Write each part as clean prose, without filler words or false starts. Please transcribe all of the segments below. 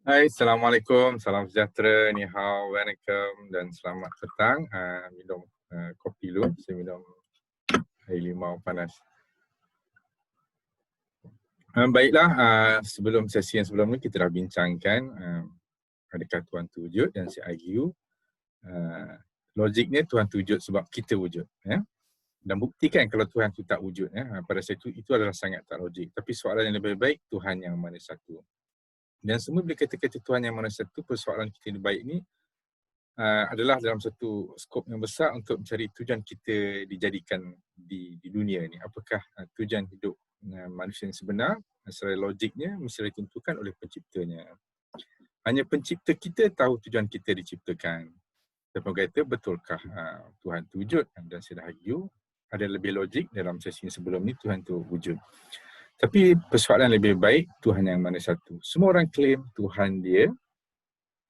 Hai, Assalamualaikum, salam sejahtera, ni hao, waalaikum dan selamat petang. Minum kopi dulu, saya minum air limau panas. Baiklah, sebelum sesi yang sebelum ni kita dah bincangkan adakah Tuhan tu wujud dan saya argue logiknya Tuhan tu wujud sebab kita wujud. Ya? Dan buktikan kalau Tuhan tu tak wujud. Ya? Pada saya itu adalah sangat tak logik. Tapi soalan yang lebih baik, Tuhan yang mana satu. Dan semua bila kata-kata Tuhan yang mana satu, persoalan kita yang baik ni adalah dalam satu skop yang besar untuk mencari tujuan kita dijadikan di dunia ni. Apakah tujuan hidup manusia yang sebenar? Secara logiknya mesti ditentukan oleh penciptanya. Hanya pencipta kita tahu tujuan kita diciptakan. Siapa kata betulkah Tuhan tu wujud? Dan saya dah argue ada lebih logik dalam sesi sebelum ni Tuhan tu wujud. Tapi persoalan lebih baik Tuhan yang mana satu. Semua orang claim Tuhan dia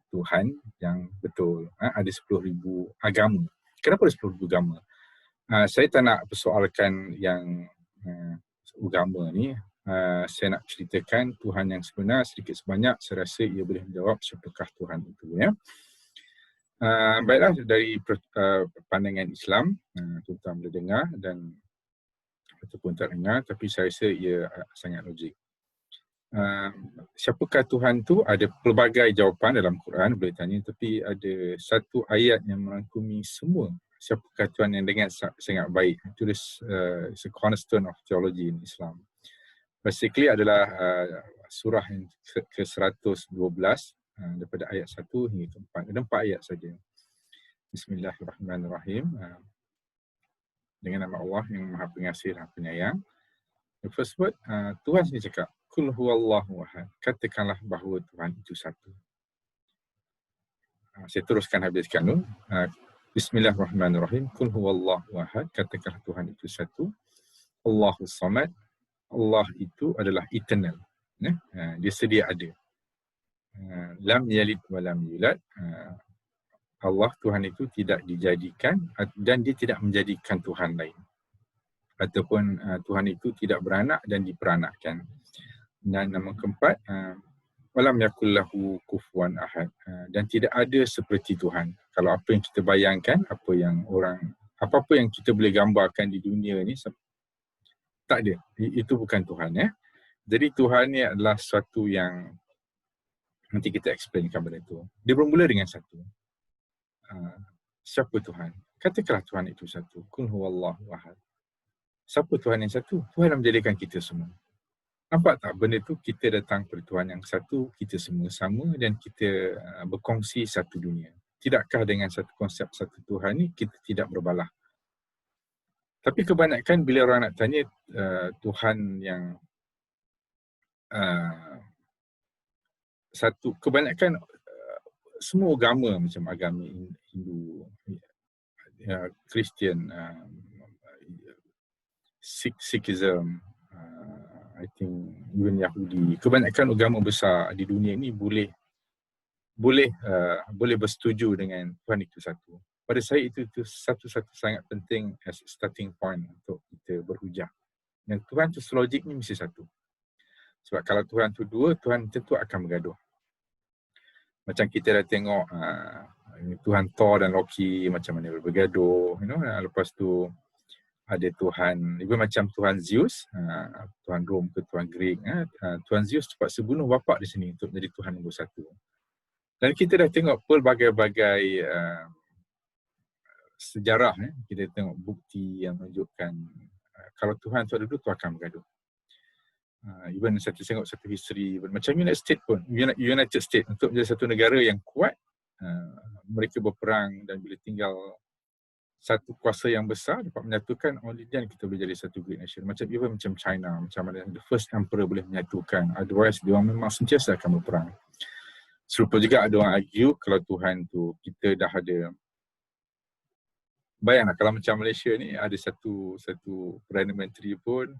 Tuhan yang betul. Ada 10,000 agama. Kenapa ada 10,000 agama? Saya tak nak persoalkan yang agama ni. Saya nak ceritakan Tuhan yang sebenar sedikit sebanyak. Saya rasa ia boleh menjawab siapakah Tuhan itu. Ya. Baiklah, dari pandangan Islam, tuan-tuan boleh dengar dan ataupun tak dengar, tapi saya rasa ia sangat logik. Siapakah Tuhan tu? Ada pelbagai jawapan dalam Quran, boleh tanya, tapi ada satu ayat yang merangkumi semua siapakah Tuhan yang dengan sangat baik. Itu is a cornerstone of theology in Islam. Basically adalah surah yang ke-112 daripada ayat 1 hingga ke 4. Ada 4 ayat saja. Bismillahirrahmanirrahim. Dengan nama Allah yang Maha Pengasih dan Penyayang. The first word, Tuhan sendiri cakap, Kul huwallahu ahad. Katakanlah bahawa Tuhan itu satu. Saya teruskan habiskan dulu. Bismillahirrahmanirrahim. Kul huwallahu ahad. Katakanlah Tuhan itu satu. Allahus samad. Allah itu adalah eternal. Dia sedia ada. Lam yalid wa lam yulad. Allah, Tuhan itu tidak dijadikan dan dia tidak menjadikan Tuhan lain. Ataupun Tuhan itu tidak beranak dan diperanakkan. Dan nama keempat, walam yakul lahu kufuwan ahad, dan tidak ada seperti Tuhan. Kalau apa yang kita bayangkan, apa-apa yang kita boleh gambarkan di dunia ni, tak ada. Itu bukan Tuhan. Ya. Jadi Tuhan ni adalah sesuatu yang nanti kita explainkan benda itu. Dia bermula dengan satu. Siapa Tuhan? Katakanlah Tuhan itu satu. Kul huwallahu ahad. Siapa Tuhan yang satu? Tuhan yang menjadikan kita semua. Nampak tak benda tu, kita datang kepada Tuhan yang satu, kita semua sama dan kita berkongsi satu dunia. Tidakkah dengan satu konsep satu Tuhan ni kita tidak berbalah? Tapi kebanyakan bila orang nak tanya Tuhan yang satu, kebanyakan semua agama macam agama Hindu, Kristian, Sikhism, I think even Yahudi, kebanyakan agama besar di dunia ini boleh bersetuju dengan Tuhan itu satu. Pada saya itu satu-satu sangat penting as starting point untuk kita berhujah. Dan Tuhan itu logik ni mesti satu. Sebab kalau Tuhan itu dua, Tuhan tentu akan bergaduh. Macam kita dah tengok Tuhan Thor dan Loki macam mana bergaduh, lepas tu ada Tuhan, juga macam Tuhan Zeus, Tuhan Rom ke Tuhan Greek, Tuhan Zeus terpaksa bunuh bapa di sini untuk menjadi Tuhan nombor satu. Dan kita dah tengok pelbagai sejarah, kita tengok bukti yang menunjukkan kalau Tuhan tu ada dulu, tu akan bergaduh. Even saya tengok satu history macam United States pun, United States untuk menjadi satu negara yang kuat, mereka berperang dan bila tinggal satu kuasa yang besar dapat menyatukan, only then kita boleh jadi satu great nation. Macam China, macam mana the first emperor boleh menyatukan, otherwise dia orang memang sentiasa akan berperang. Serupa juga ada orang argue kalau Tuhan tu kita dah ada. Bayanglah kalau macam Malaysia ni ada satu Perdana Menteri pun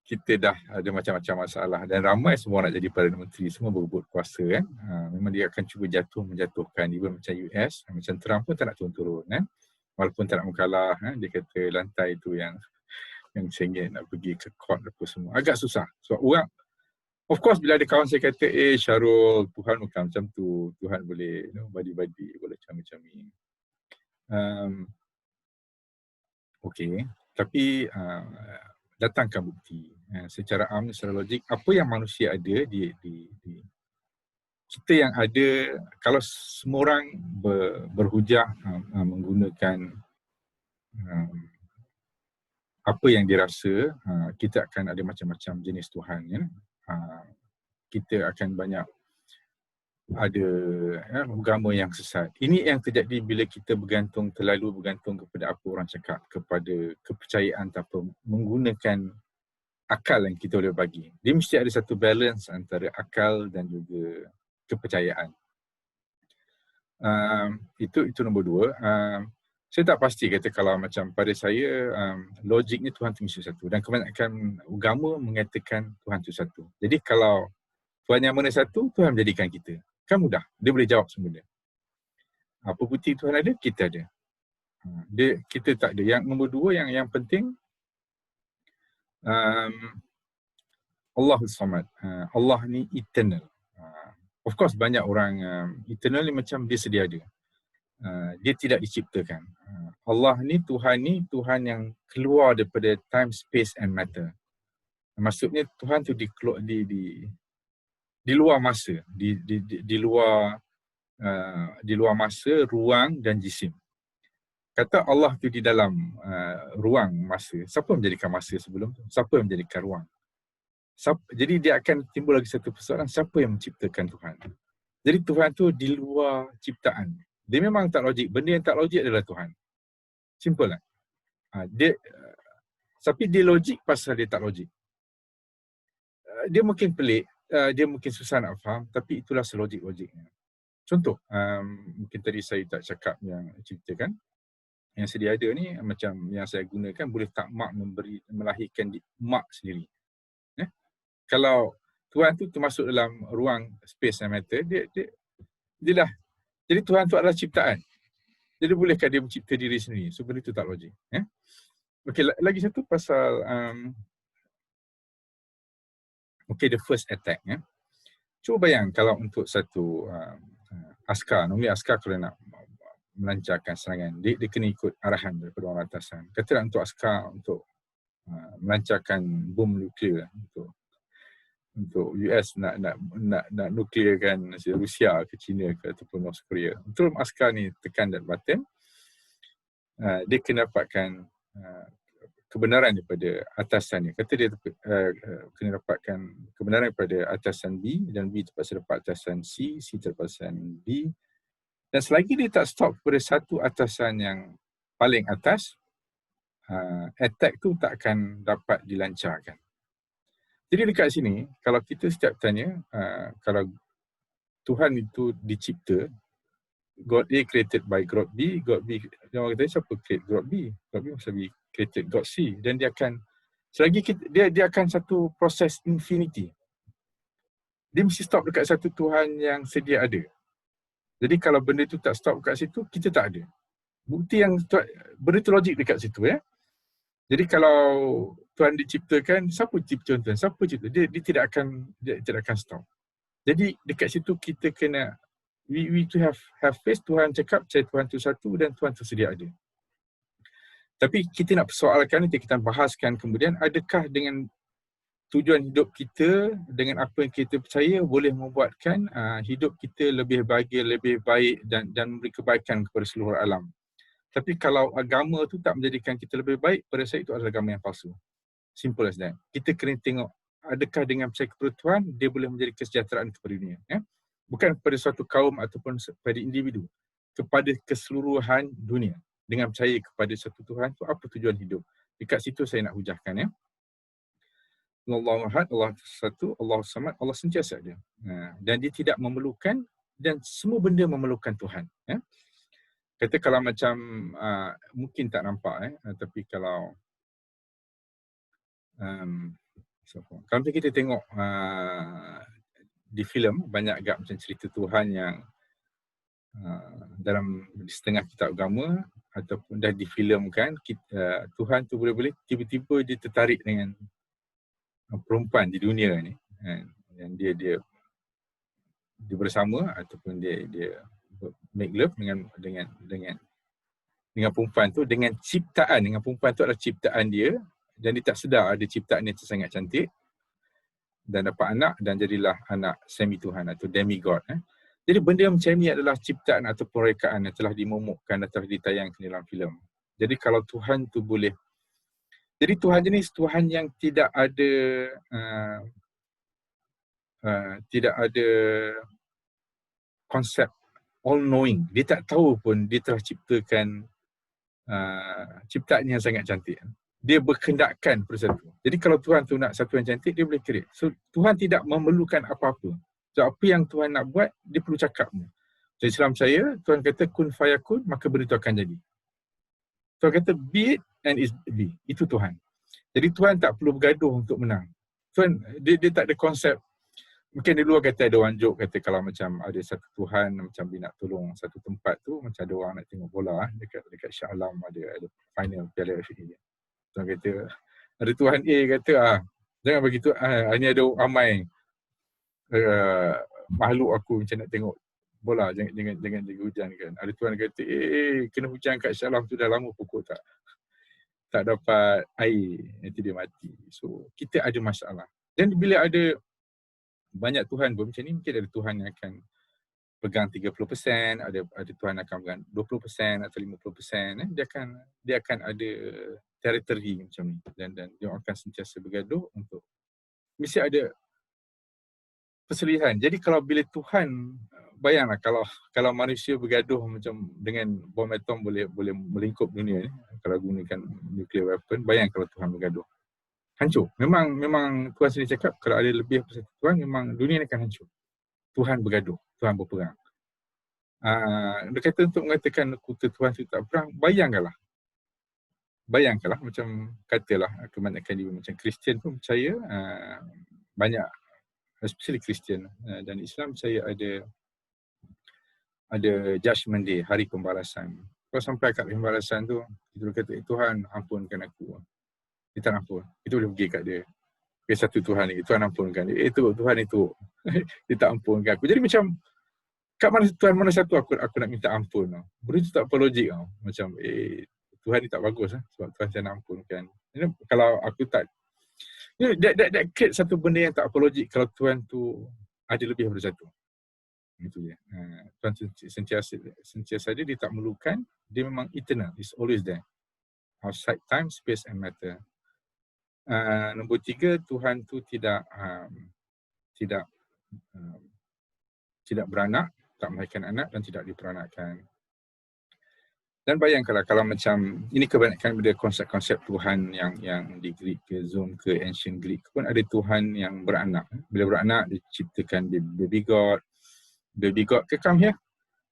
kita dah ada macam-macam masalah dan ramai semua nak jadi Perdana Menteri, semua berebut kuasa kan. Memang dia akan cuba menjatuhkan, even macam US, macam Trump pun tak nak turun-turun kan. Walaupun tak nak mengalah, dia kata lantai tu yang sengit nak pergi ke court apa semua. Agak susah. Sebab orang Of course, bila ada kawan saya kata, Syarul, Tuhan bukan macam tu. Tuhan boleh, badi-badi, boleh cami-cami. Okey, tapi datangkan bukti. Secara secara logik, apa yang manusia ada di kita yang ada, kalau semua orang berhujah menggunakan apa yang dirasa, kita akan ada macam-macam jenis Tuhan. Ya. Kita akan banyak ada agama yang sesat. Ini yang terjadi bila kita terlalu bergantung kepada apa orang cakap, kepada kepercayaan tanpa menggunakan akal yang kita boleh bagi. Dia mesti ada satu balance antara akal dan juga kepercayaan. Itu nombor dua. Saya tak pasti kata kalau macam pada saya, logiknya Tuhan itu mesti satu. Dan kebanyakan agama mengatakan Tuhan itu satu. Jadi kalau Tuhan yang mana satu, Tuhan menjadikan kita. Kan mudah. Dia boleh jawab semua dia. Apa bukti Tuhan ada? Kita ada. Kita tak ada. Yang nombor dua yang penting, Allahus Samad. Allah ni eternal. Of course banyak orang eternal ni macam dia sedia ada. Dia tidak diciptakan. Allah ni Tuhan yang keluar daripada time, space and matter. Maksudnya Tuhan tu di luar masa, di luar masa, ruang dan jisim. Kata Allah tu di dalam ruang masa. Siapa menjadikan masa sebelum tu? Siapa yang menjadikan ruang? Jadi dia akan timbul lagi satu persoalan, siapa yang menciptakan Tuhan? Jadi Tuhan tu di luar ciptaan. Dia memang tak logik. Benda yang tak logik adalah Tuhan. Simple lah. Tapi dia logik pasal dia tak logik. Dia mungkin pelik, dia mungkin susah nak faham, tapi itulah selogik-logiknya. Contoh, mungkin tadi saya tak cakap yang ceritakan, yang sedia ada ni macam yang saya gunakan, boleh tak mak melahirkan mak sendiri. Kalau Tuhan tu termasuk dalam ruang space and matter, dia dah. Jadi Tuhan tu adalah ciptaan. Jadi bolehkah dia mencipta diri sendiri? So benda tu tak logik. Okey, lagi satu pasal the first attack. Cuba bayang kalau untuk satu askar, normally askar kalau nak melancarkan serangan, dia kena ikut arahan daripada orang atasan. Katalah untuk askar untuk melancarkan bom nuklear untuk US nak nuklearkan Rusia ke China ke ataupun North Korea. Untuk askar ni tekan dan batin, dia kena dapatkan kebenaran daripada atasannya. Kata dia kena dapatkan kebenaran daripada atasan B, dan B terpaksa dapat atasan C, C terpaksa D. Dan selagi dia tak stop pada satu atasan yang paling atas, attack tu tak akan dapat dilancarkan. Jadi dekat sini, kalau kita setiap tanya, kalau Tuhan itu dicipta, God A created by God B, orang kata siapa create God B? God B must be created God C. Dan dia akan, selagi dia akan satu proses infinity. Dia mesti stop dekat satu Tuhan yang sedia ada. Jadi kalau benda tu tak stop dekat situ, kita tak ada. Bukti yang benda tu logik dekat situ. Jadi kalau Tuhan diciptakan, siapa cipta Tuhan? Siapa cipta? Dia tidak akan stop. Jadi dekat situ kita kena we to have faith. Tuhan cakap percaya Tuhan tu satu dan Tuhan tu sedia ada. Tapi kita nak persoalkan, nanti kita bahaskan kemudian, adakah dengan tujuan hidup kita, dengan apa yang kita percaya, boleh membuatkan hidup kita lebih bahagia, lebih baik dan memberi kebaikan kepada seluruh alam. Tapi kalau agama tu tak menjadikan kita lebih baik, pada saya itu adalah agama yang palsu. Simple as that. Kita kena tengok, adakah dengan percaya kepada Tuhan, dia boleh menjadi kesejahteraan kepada dunia. Bukan kepada suatu kaum ataupun kepada individu, kepada keseluruhan dunia. Dengan percaya kepada satu Tuhan, itu apa tujuan hidup. Dekat situ saya nak hujahkan. Allah Ahad, Allah satu, Allah Samad, Allah sentiasa ada. Dan dia tidak memerlukan, dan semua benda memerlukan Tuhan. Kata kalau macam, mungkin tak nampak, tapi kalau kita tengok di filem, banyak agak macam cerita Tuhan yang dalam setengah kitab agama ataupun dah difilmkan, Tuhan tu boleh-boleh tiba-tiba dia tertarik dengan perempuan di dunia ni. yang dia bersama ataupun dia make love dengan perempuan tu, dengan perempuan tu adalah ciptaan dia, dan dia tak sedar ada ciptaan dia tu sangat cantik, dan dapat anak dan jadilah anak semi Tuhan atau demigod. Jadi benda macam ni adalah ciptaan ataupun rekaan yang telah dimomokkan dan telah ditayangkan dalam filem. Jadi kalau Tuhan tu boleh, jadi Tuhan jenis Tuhan yang tidak ada konsep all knowing. Dia tak tahu pun dia telah ciptakan ciptaan yang sangat cantik. Dia berkendakkan persatu. Jadi kalau Tuhan tu nak satu yang cantik, dia boleh create. So Tuhan tidak memerlukan apa-apa. So apa yang Tuhan nak buat, dia perlu cakap. So Islam saya, Tuhan kata kun fayakun, maka benda tu akan jadi. Tuhan kata be it and is be. Itu Tuhan. Jadi Tuhan tak perlu bergaduh untuk menang. Tuhan, dia tak ada konsep. Mungkin dulu kata ada orang joke kata kalau macam ada satu Tuhan macam dia nak tolong satu tempat tu, macam ada orang nak tengok bola dekat Shah Alam ada final Piala FA ni. Tuhan kata ada Tuhan A kata jangan begitu, ini ada ramai makhluk aku macam nak tengok bola, jangan hujan kan. Ada Tuhan kata kena hujan kat Shah Alam tu dah lama pokok tak dapat air, nanti dia mati. So kita ada masalah. Dan bila ada banyak Tuhan pun macam ni, mungkin ada Tuhan yang akan pegang 30%, ada Tuhan akan pegang 20% atau 50%. Dia akan ada teritori macam ni, dan dia akan sentiasa bergaduh untuk mesti ada perselisihan. Jadi kalau bila Tuhan, bayanglah kalau manusia bergaduh macam dengan bom atom boleh melingkup dunia ni, kalau gunakan nuclear weapon, bayang kalau Tuhan bergaduh. Hancur. Memang Tuhan sendiri cakap kalau ada lebih daripada satu Tuhan, memang dunia ni akan hancur. Tuhan bergaduh, Tuhan berperang. Dia kata untuk mengatakan kuta Tuhan itu tak berperang, bayangkanlah macam katalah kebanyakan dia macam Kristian pun percaya banyak, especially Kristian dan Islam percaya ada judgment day, hari pembalasan. Kalau sampai kat pembalasan tu, kita kata Tuhan ampunkan aku. Dia tak ampun. Kita boleh pergi kat dia. Satu Tuhan ni, Tuhan ampunkan dia. Tuhan itu. Dia tak ampunkan aku. Jadi macam, kat mana Tuhan mana satu aku nak minta ampun. Benda tu tak apa logik. Macam, Tuhan ni tak bagus. Sebab Tuhan saya nak ampunkan. Kalau aku tak, that create satu benda yang tak apa logik kalau Tuhan tu ada lebih daripada satu. Itu dia. Tuhan sentiasa dia tak memerlukan. Dia memang eternal. It's always there. Outside time, space and matter. Nombor 3, Tuhan tu tidak beranak, tak melahirkan anak dan tidak diperanakkan. Dan bayangkanlah kalau macam ini kebanyakan ada konsep-konsep Tuhan yang di Greek ke Zoom ke Ancient Greek pun ada Tuhan yang beranak. Bila beranak diciptakan baby God. Baby God come here,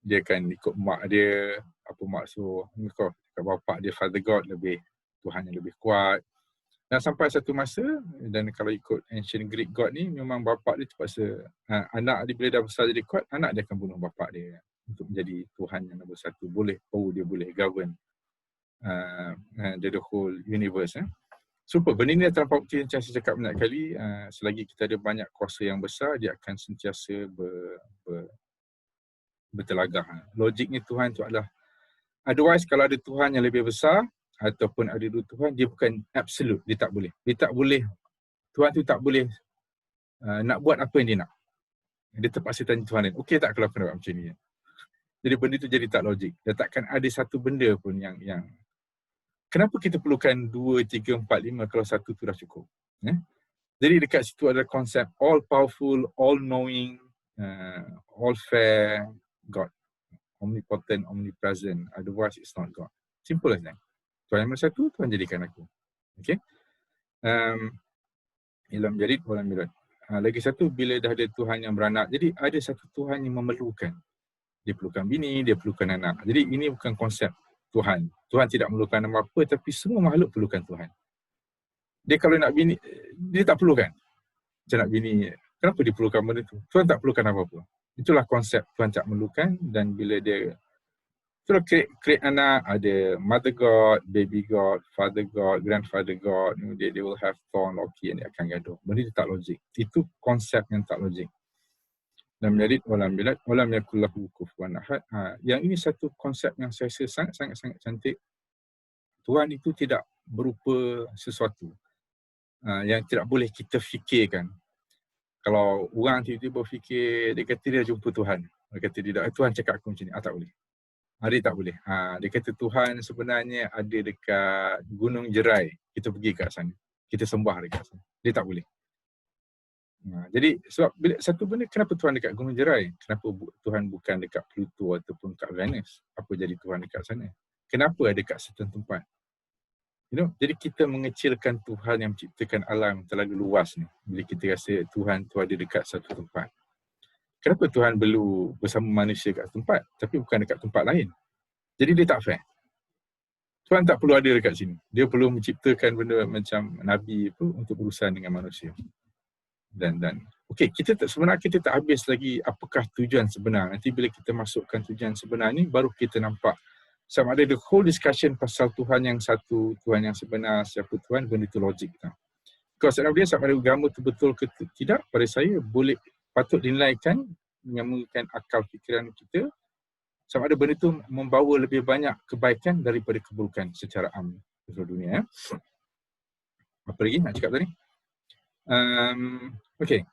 dia akan ikut mak dia, apa mak suruh. Kat bapak dia Father God Tuhan yang lebih kuat. Dan sampai satu masa, dan kalau ikut Ancient Greek God ni, memang bapak dia terpaksa, anak dia bila dah besar jadi kuat, anak dia akan bunuh bapak dia untuk menjadi Tuhan yang nombor satu. Dia boleh govern the whole universe. Super, benda ni dah terlampau bukti yang saya cakap banyak kali, selagi kita ada banyak kuasa yang besar, dia akan sentiasa bertelagah. Logiknya Tuhan tu adalah, otherwise kalau ada Tuhan yang lebih besar, ataupun ada dua Tuhan, dia bukan absolute, dia tak boleh. Tuhan tu tak boleh nak buat apa yang dia nak. Dia terpaksa tanya Tuhan lain, okey tak kalau aku nak buat macam ni? Jadi benda tu jadi tak logik. Dan takkan ada satu benda pun yang kenapa kita perlukan 2, 3, 4, 5 kalau satu tu dah cukup? Jadi dekat situ ada konsep all powerful, all knowing, all fair God. Omnipotent, omnipresent. Otherwise it's not God. Simple as that. Tuhan yang mana satu, Tuhan jadikan aku. Okay. Ilam jadi walam mirad. Lagi satu, bila dah ada Tuhan yang beranak, jadi ada satu Tuhan yang memerlukan. Dia perlukan bini, dia perlukan anak. Jadi ini bukan konsep Tuhan. Tuhan tidak memerlukan apa-apa, tapi semua makhluk perlukan Tuhan. Dia kalau nak bini, dia tak perlukan. Macam nak bini, kenapa dia perlukan benda tu? Tuhan tak perlukan apa-apa. Itulah konsep Tuhan tak memerlukan, dan bila dia Kalau create anak, ada mother god, baby god, father god, grandfather god, they will have Thor, Loki, and dia akan gaduh. Benda itu tak logik. Itu konsep yang tak logik. Lam yalid walam yulad walam yakul lahu kufuwan ahad. Yang ini satu konsep yang saya rasa sangat cantik. Tuhan itu tidak berupa sesuatu yang tidak boleh kita fikirkan. Kalau orang tiba-tiba fikir, dia kata dia jumpa Tuhan. Dia kata dia, Tuhan cakap aku macam ni. Tak boleh. Dia tak boleh. Dia kata Tuhan sebenarnya ada dekat Gunung Jerai. Kita pergi kat sana. Kita sembah dekat sana. Dia tak boleh. Jadi sebab bila satu benda, kenapa Tuhan dekat Gunung Jerai? Kenapa Tuhan bukan dekat Pluto ataupun kat Venus? Apa jadi Tuhan dekat sana? Kenapa ada dekat certain tempat? Jadi kita mengecilkan Tuhan yang menciptakan alam terlalu luas ni. Bila kita rasa Tuhan tu ada dekat satu tempat. Kenapa Tuhan perlu bersama manusia kat tempat tapi bukan dekat tempat lain? Jadi dia tak fair. Tuhan tak perlu ada dekat sini. Dia perlu menciptakan benda macam Nabi tu untuk berurusan dengan manusia. Dan okey, sebenarnya kita tak habis lagi apakah tujuan sebenar. Nanti bila kita masukkan tujuan sebenar ni baru kita nampak sama ada the whole discussion pasal Tuhan yang satu, Tuhan yang sebenar, siapa Tuhan, benda itu logik tak. Kalau sebenarnya sama ada agama itu betul ke tidak, pada saya patut dinilaikan dengan menggunakan akal fikiran kita sama ada benda itu membawa lebih banyak kebaikan daripada keburukan secara am di seluruh dunia. Apa lagi nak cakap tadi? Okey.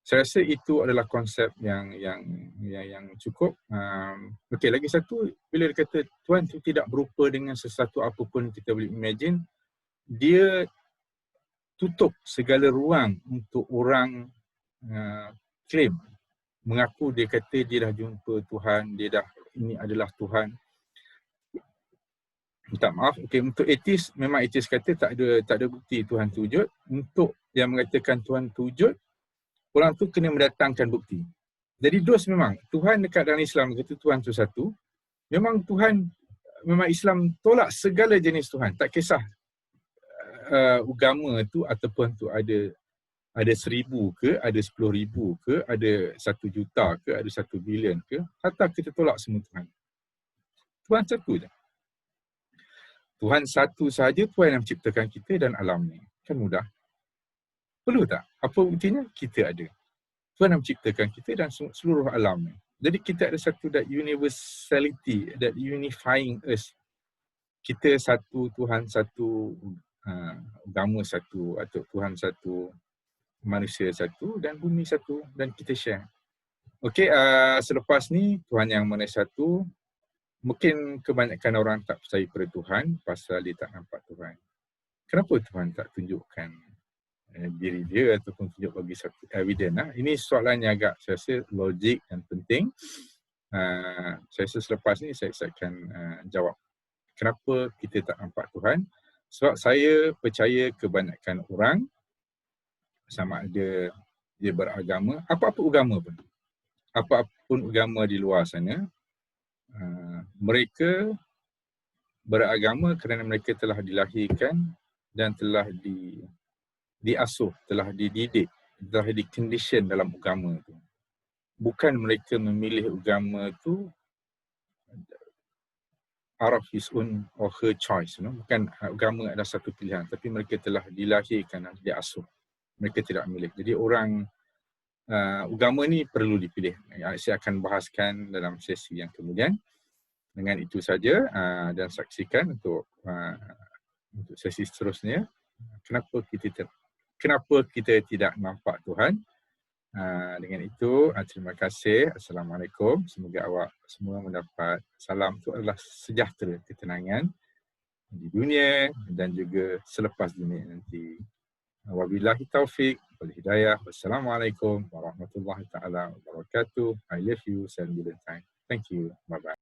Saya rasa itu adalah konsep yang cukup. Okey, lagi satu, bila dia kata Tuhan itu tidak berupa dengan sesuatu apapun kita boleh imagine, dia tutup segala ruang untuk orang claim, mengaku dia kata dia dah jumpa Tuhan, ini adalah Tuhan. Minta maaf, okey, untuk ateis, memang ateis kata tak ada bukti Tuhan tu wujud. Untuk yang mengatakan Tuhan tu wujud, orang tu kena mendatangkan bukti. Jadi memang Tuhan dekat dalam Islam kata Tuhan tu satu. Memang Islam tolak segala jenis Tuhan. Tak kisah agama tu ataupun tu ada 1,000 ke, ada 10,000 ke, ada 1 juta ke, ada 1 bilion ke. Hatta kita tolak semua Tuhan. Tuhan satu je. Tuhan satu sahaja, Tuhan yang menciptakan kita dan alam ni. Kan mudah. Perlu tak? Apa buktinya? Kita ada. Tuhan yang menciptakan kita dan seluruh alam ni. Jadi kita ada satu that universality, that unifying us. Kita satu, Tuhan satu, agama satu, atau Tuhan satu, manusia satu dan bumi satu dan kita share. Okey, selepas ni Tuhan yang mana satu, mungkin kebanyakan orang tak percaya pada Tuhan pasal dia tak nampak Tuhan. Kenapa Tuhan tak tunjukkan diri dia ataupun tunjuk bagi satu evidence? Ini soalan yang agak saya rasa logik dan penting. Saya rasa selepas ni saya akan jawab. Kenapa kita tak nampak Tuhan? Sebab saya percaya kebanyakan orang sama ada dia beragama, apa-apa agama pun. Apapun agama di luar sana, mereka beragama kerana mereka telah dilahirkan dan telah diasuh, telah dididik, telah di-condition dalam agama itu. Bukan mereka memilih agama itu out of his own or her choice. Bukan agama adalah satu pilihan, tapi mereka telah dilahirkan dan diasuh. Mereka tidak memilih. Jadi orang agama ni perlu dipilih. Saya akan bahaskan dalam sesi yang kemudian. Dengan itu saja dan saksikan untuk sesi seterusnya. Kenapa kita tidak nampak Tuhan? Dengan itu, terima kasih. Assalamualaikum. Semoga awak semua mendapat salam itu adalah sejahtera, ketenangan di dunia dan juga selepas dunia nanti. Wabillahi taufik wal hidayah. Wassalamualaikum warahmatullahi taala wabarakatuh. I love you. Thank you. Bye bye.